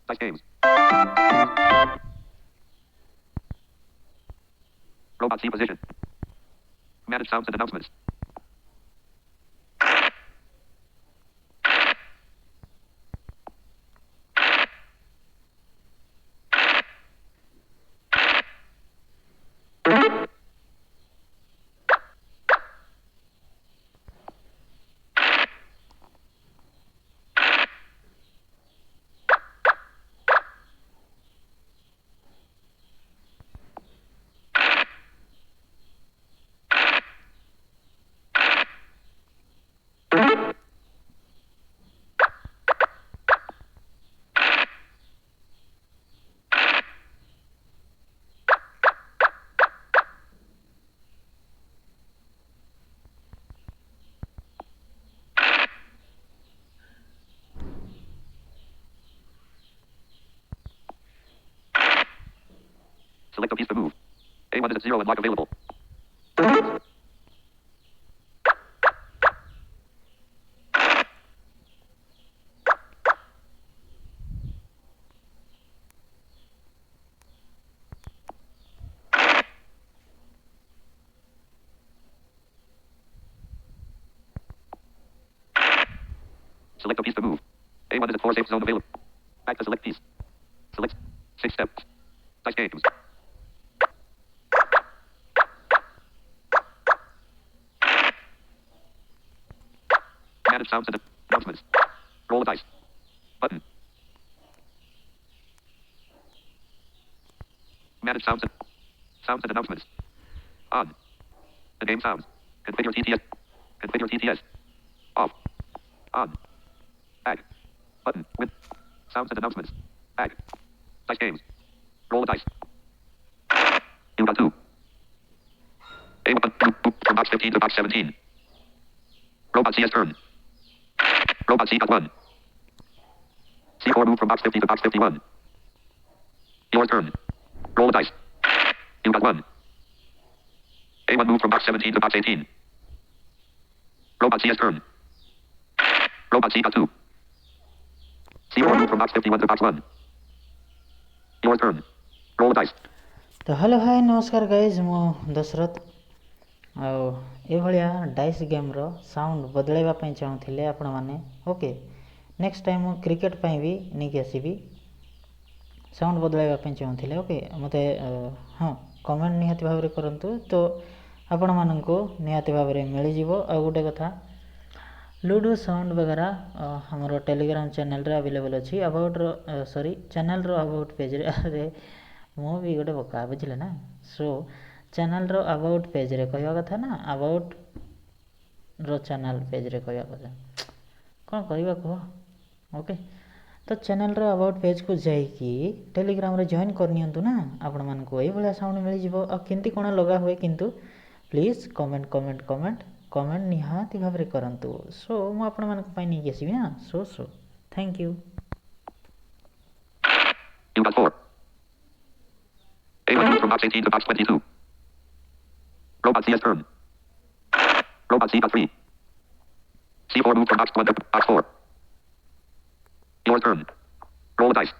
Dice games. Robot C position. Manage sounds and announcements. Select a piece to move. A1 is at 0 and lock available. Select a piece to move. A1 is at 4 safe zone available. Back to select piece. Select 6 steps. Dice games. Manage sounds and announcements. Roll a dice. Button. Manage sounds and announcements. On. The game sounds. Configure TTS. Configure TTS. Off. On. Back. Button. With. Sounds and announcements. Back. Dice games. Roll a dice. You got 2. From box 15 to box 17. Robot CS turn. Robot C got 1. C4 move from box 50 to box 51. Your turn. Roll a dice. You got 1. A1 move from box 17 to box 18. Robot CS turn. Robot C got 2. C4 move from box 51 to box 1. Your turn. Roll a dice. तो hello hi नमस्कार guys मो Dasharath आभलिया dice गेम्र sound बदलैवाई चाहूँगे आपण मैंने okay next time cricket भी नहीं आसबि sound बदलैवाई चाहूँगे okay मत हाँ comment निहाती भाव करूँ तो आपण मानक निहाती भाव मिलଯିव आ गोटे कथा लूडो साउंड वगैरह हमर टेलीग्राम चैनल रे अवेलेबल अच्छी अबाउट सॉरी चैनल रो अबाउट पेज रे मो भी गोटे बका बुझे ना सो चैनल रो अबाउट पेज रे कहवा कथा ना अबाउट रो चैनल पेज रे कहवा कथा कौन करवा कह ओके तो चैनल रो अबाउट पेज को जाइकी टेलीग्राम रे जॉइन करनियंतु ना आपण मन को ए भलिया साउंड मिल जिवो आ किंती कोन लगा हुए किंतु please comment comment comment comment निहाती भाव रे करंतु सो मु आपण मन को पाई नहीं आसीबी ना so thank you You got 4. A1 move from box 18 to box 22. Robot CS turn. Robot C got 3. C4 move from box 1 to box 4. Your turn. Roll a dice.